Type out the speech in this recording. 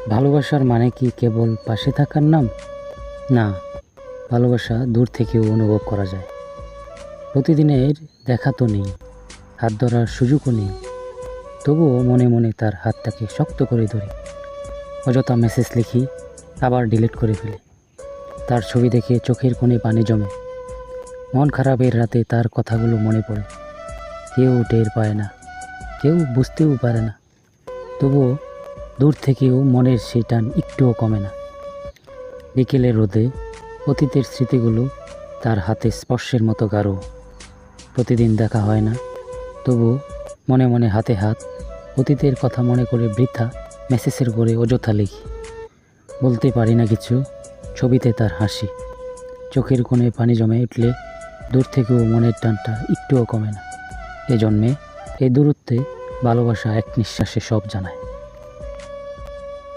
ভালোবাসার মানে কি কেবল পাশে থাকার নাম? না, ভালোবাসা দূর থেকেও অনুভব করা যায়। প্রতিদিনের দেখা তো নেই, হাত ধরার সুযোগও নেই, তবুও মনে মনে তার হাতটাকে শক্ত করে ধরি। অযথা মেসেজ লিখি, আবার ডিলিট করে ফেলি। তার ছবি দেখে চোখের কোণে পানি জমে। মন খারাপের রাতে তার কথাগুলো মনে পড়ে। কেউ টের পায় না, কেউ বুঝতেও পারে না, তবুও দূর থেকেও মনের সেই টান একটুও কমে না। বিকেলের রোদে অতীতের স্মৃতিগুলো তার হাতে স্পর্শের মতো গাঢ়। প্রতিদিন দেখা হয় না, তবু মনে মনে হাতে হাত অতীতের কথা মনে করে বৃথা মেসেজের করে অযথা লিখি। বলতে পারি না কিছু, ছবিতে তার হাসি। চোখের কোণে পানি জমে উঠলে দূর থেকেও মনের টানটা একটুও কমে না। এ জন্মে, এই দূরত্বে ভালোবাসা এক নিঃশ্বাসে সব জানায়।